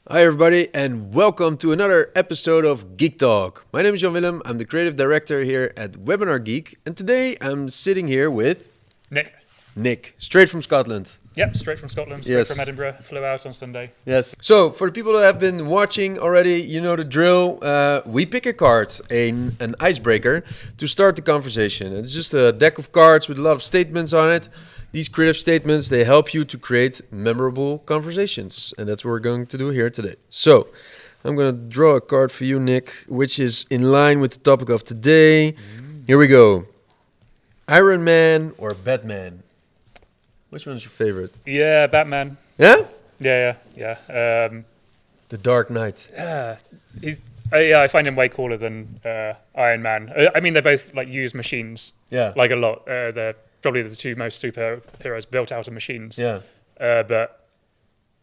Hi everybody and welcome to another episode of GeekTalk. My name is Jan-Willem, I'm the creative director here at WebinarGeek, and today I'm sitting here with Nick, straight from Scotland. Yep, straight from Scotland, straight Yes. from Edinburgh, flew out on Sunday. Yes. So for the people that have been watching already, you know the drill. We pick a card, an icebreaker, to start the conversation. It's just a deck of cards with a lot of statements on it. These creative statements, they help you to create memorable conversations. And that's what we're going to do here today. So I'm going to draw a card for you, Nick, which is in line with the topic of today. Here we go. Iron Man or Batman? Which one's your favorite? Yeah, Batman. Yeah? Yeah. The Dark Knight. I find him way cooler than Iron Man. I mean, they both like use machines, Yeah. like a lot. They're probably the two most superheroes built out of machines. Yeah. But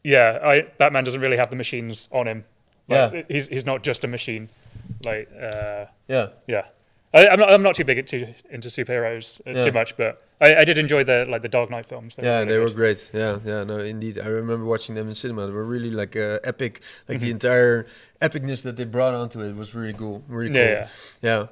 yeah, Batman doesn't really have the machines on him. Like, Yeah. he's not just a machine. Like Yeah. yeah. I'm not too big into superheroes too much, but I did enjoy the Dark Knight films. They were great. Yeah, no, indeed. I remember watching them in cinema. They were really like epic. Like the entire epicness that they brought onto it was really cool. Really cool. Yeah.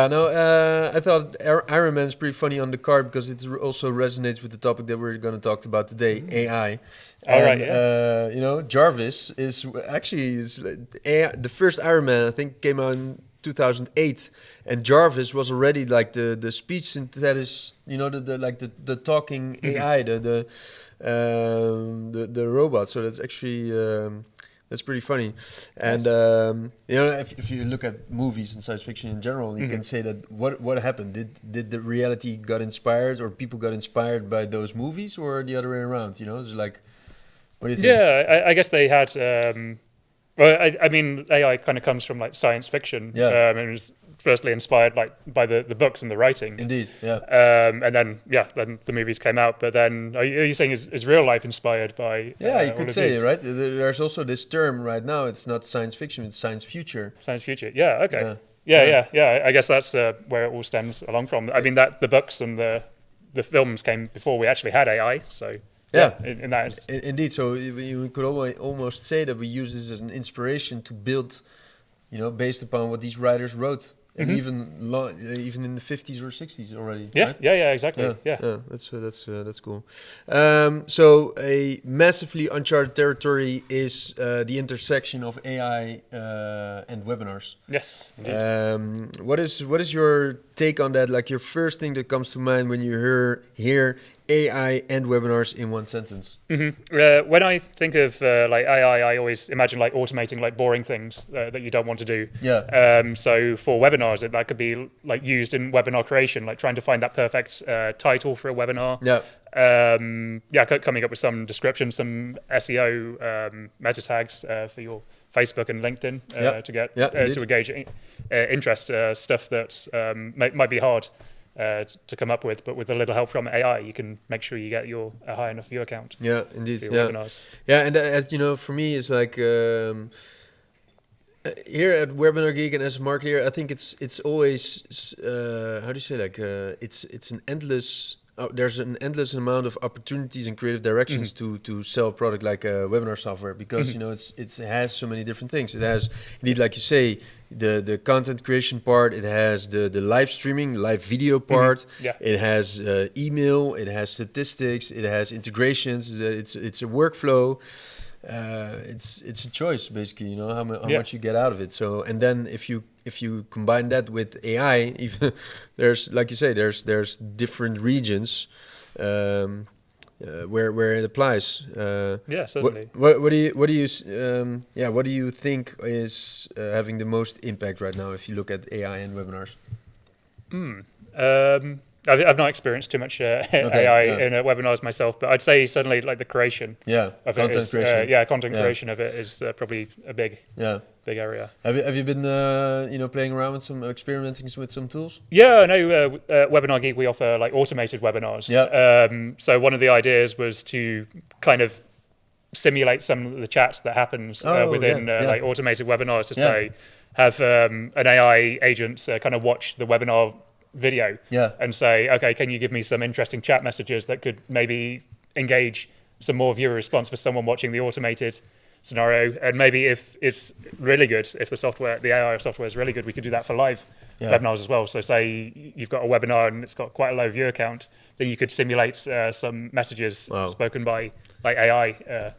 No, I thought Iron Man is pretty funny on the card because it also resonates with the topic that we're going to talk about today, AI. All right. Yeah. You know, Jarvis is the first Iron Man. I think came out in 2008, and Jarvis was already like the speech synthesis, you know, the talking AI, the robot. So that's actually that's pretty funny. And you know, if you look at movies and science fiction in general, you can say that what happened? Did the reality got inspired, or people got inspired by those movies, or the other way around? You know, it's like, what do you think? Yeah, I guess they had. Well, I mean, AI kind of comes from like science fiction. Yeah. And it was firstly inspired like by the books and the writing. Indeed. Yeah. And then the movies came out. But then are you saying is real life inspired by? Yeah, you all could of say these? right. There's also this term right now. It's not science fiction; it's science future. Science future. Yeah. Okay. Yeah. Yeah. I guess that's where it all stems along from. I mean, that the books and the films came before we actually had AI. So. Yeah, in that indeed. So you could almost say that we use this as an inspiration to build, you know, based upon what these writers wrote, and even in the 50s or 60s already. Yeah, right? yeah, exactly. Yeah. That's cool. So a massively uncharted territory is the intersection of AI and webinars. Yes. Indeed. What is your take on that? Like your first thing that comes to mind when you hear AI and webinars in one sentence? When I think of like AI, I always imagine like automating like boring things that you don't want to do. Yeah. So for webinars, that could be like used in webinar creation, like trying to find that perfect title for a webinar. Yeah. Coming up with some description, some SEO meta tags for your Facebook and LinkedIn to get to engage interest, stuff that might be hard to come up with, but with a little help from AI, you can make sure you get a high enough view account. Yeah, indeed. For your webinars. Yeah, and you know, for me, it's like here at WebinarGeek and as a marketer, I think it's always how do you say, like it's an endless. There's an endless amount of opportunities and creative directions to sell a product like webinar software, because you know it has so many different things. It has indeed, like you say, the content creation part. It has the live streaming, live video part. It has email. It has statistics. It has integrations. It's a workflow. It's a choice, basically, you know, how much you get out of it. So, and then if you combine that with AI, even there's, like you say, there's different regions where it applies. Yeah, certainly. What do you think is having the most impact right now if you look at AI and webinars? I've not experienced too much AI in webinars myself, but I'd say certainly like the creation. Content creation. Content creation of it is probably a big area. Have you been playing around with experimenting with some tools? Yeah, I know. WebinarGeek, we offer like automated webinars. So one of the ideas was to kind of simulate some of the chat that happens within like automated webinars, to say have an AI agent kind of watch the webinar video and say, okay, can you give me some interesting chat messages that could maybe engage some more viewer response for someone watching the automated scenario. And maybe if it's really good, if the AI software is really good, we could do that for live webinars as well. So say you've got a webinar and it's got quite a low viewer count, then you could simulate some messages spoken by like AI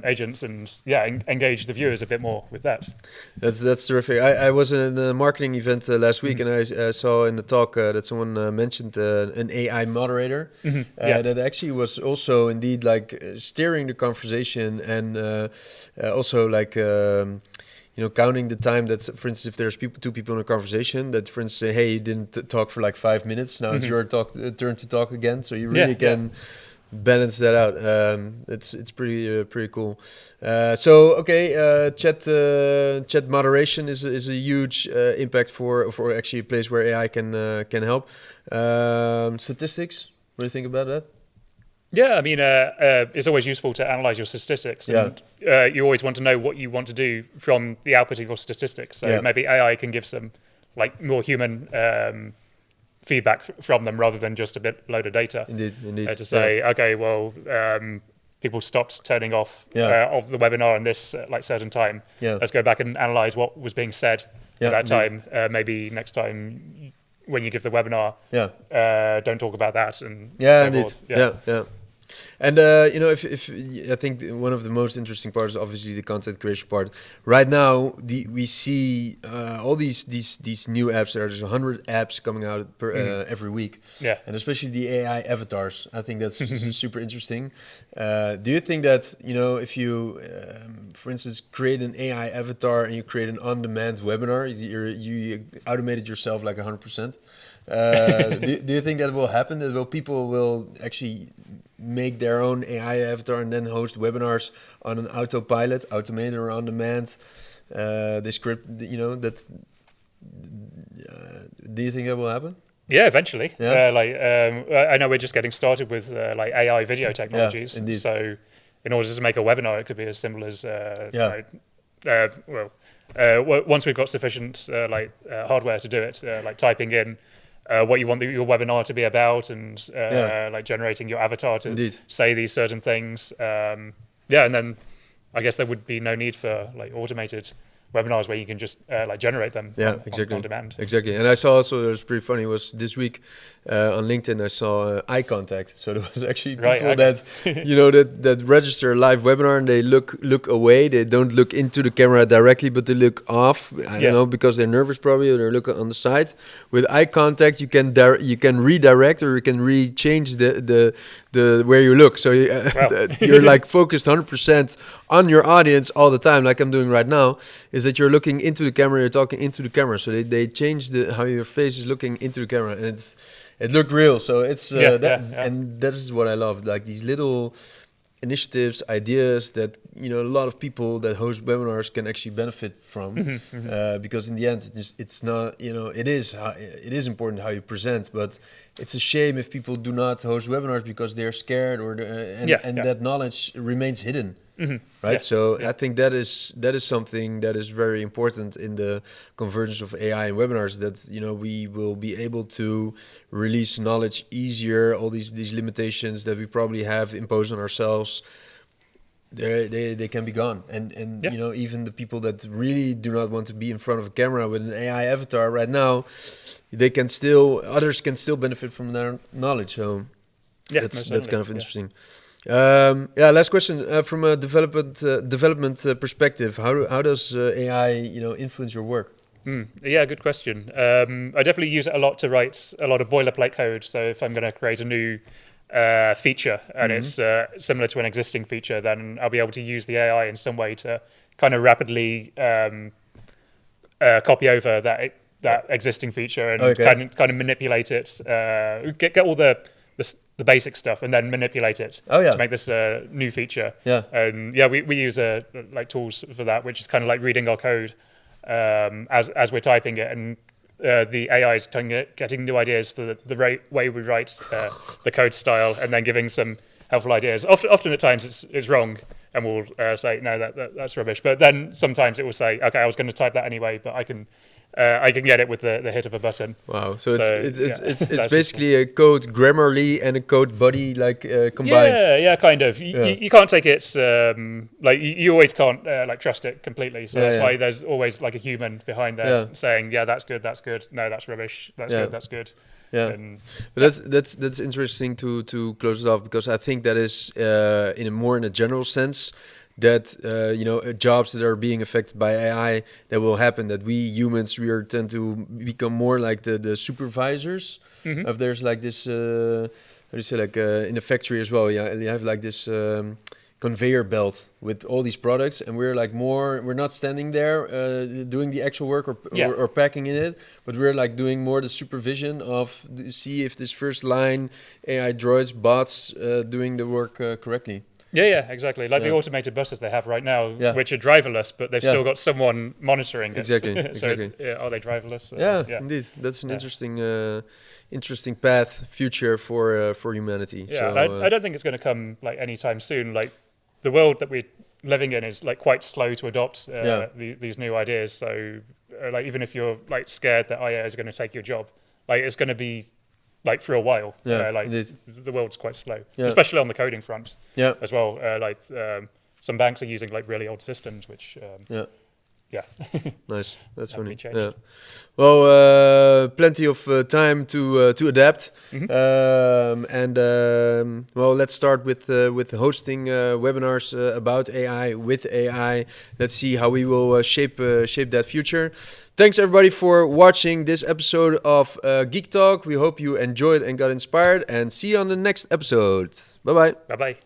agents and engage the viewers a bit more with that. That's terrific. I was in a marketing event last week, and I saw in the talk that someone mentioned an AI moderator that actually was also indeed like steering the conversation and also like counting the time that, for instance, if there's two people in a conversation, that, for instance, say, hey, you didn't talk for like 5 minutes, now it's your turn to talk again, so you really can balance that out. It's pretty cool. Chat moderation is a huge impact for actually a place where AI can help. Statistics, what do you think about that? Yeah, I mean, it's always useful to analyze your statistics, and you always want to know what you want to do from the output of your statistics. So maybe AI can give some like more human feedback from them rather than just a load of data. Indeed. To say, okay, well, people stopped turning off of the webinar on this like certain time. Let's go back and analyze what was being said at that time. Maybe next time when you give the webinar, don't talk about that. And And if I think one of the most interesting parts is obviously the content creation part. Right now, we see all these new apps. There's 100 apps coming out every week, and especially the AI avatars. I think that's super interesting. Do you think that if you, for instance, create an AI avatar and you create an on-demand webinar, you automated yourself like 100%? Do you think that will happen? That people will actually make their own AI avatar and then host webinars on an autopilot, automated or on demand? They script, that. Do you think that will happen? Yeah, eventually. I know we're just getting started with like AI video technologies. Indeed. So, in order to make a webinar, it could be as simple as once we've got sufficient hardware to do it, like typing in what you want your webinar to be about and like generating your avatar to say these certain things. And then I guess there would be no need for like automated webinars where you can just like generate them on demand. Exactly. And I saw also, it was pretty funny, was this week on LinkedIn I saw eye contact. So there was actually people that that register a live webinar and they look away. They don't look into the camera directly, but they look off. I don't know, because they're nervous probably, or they're looking on the side. With eye contact, you can redirect or you can change the where you look. So you're like focused 100% on your audience all the time, like I'm doing right now. Is that you're looking into the camera, you're talking into the camera. So they changed how your face is looking into the camera, and it looked real. So it's and that is what I love, like these little initiatives, ideas that a lot of people that host webinars can actually benefit from, because in the end it's not it is important how you present, but it's a shame if people do not host webinars because they're scared or that knowledge remains hidden. Right. I think that is something that is very important in the convergence of AI and webinars, that we will be able to release knowledge easier. All these limitations that we probably have imposed on ourselves, they can be gone. And even the people that really do not want to be in front of a camera with an AI avatar right now, others can still benefit from their knowledge. So that's kind of interesting. Last question from a development perspective. How does AI influence your work? Good question. I definitely use it a lot to write a lot of boilerplate code. So if I'm going to create a new feature and it's similar to an existing feature, then I'll be able to use the AI in some way to kind of rapidly copy over that existing feature and kind of manipulate it, get all the basic stuff and then manipulate it to make this a new feature. And we use tools for that, which is kind of like reading our code as we're typing it, and the AI is getting new ideas for the way we write the code style, and then giving some helpful ideas. Often at times it's wrong, and we'll say no, that's rubbish. But then sometimes it will say, okay, I was going to type that anyway, but I can get it with the hit of a button. Wow! So it's basically a code Grammarly and a code body combined. Yeah, kind of. You can't take it you always can't trust it completely. So that's why there's always like a human behind there saying, yeah, that's good. No, that's rubbish. That's good. Yeah, but that's interesting to close it off, because I think that is in a general sense that jobs that are being affected by AI, that will happen, that we humans tend to become more like the supervisors. If there's like this how do you say, in a factory as well, you have like this conveyor belt with all these products, and we're not standing there doing the actual work or packing in it, but we're like doing more the supervision of see if this first line AI droids bots doing the work correctly. Yeah, exactly. Like the automated buses they have right now, which are driverless, but they've still got someone monitoring it. Exactly. Are they driverless? Indeed. That's an interesting future for humanity. Yeah, So, I don't think it's going to come anytime soon. Like the world that we're living in is quite slow to adopt these new ideas. So even if you're scared that AI is going to take your job, it's going to be for a while. The world's quite slow, especially on the coding front as well. Some banks are using really old systems, which nice. That's funny. Yeah. Well, plenty of time to adapt. Let's start with hosting webinars about AI with AI. Let's see how we will shape that future. Thanks everybody for watching this episode of Geek Talk. We hope you enjoyed and got inspired, and see you on the next episode. Bye bye. Bye bye.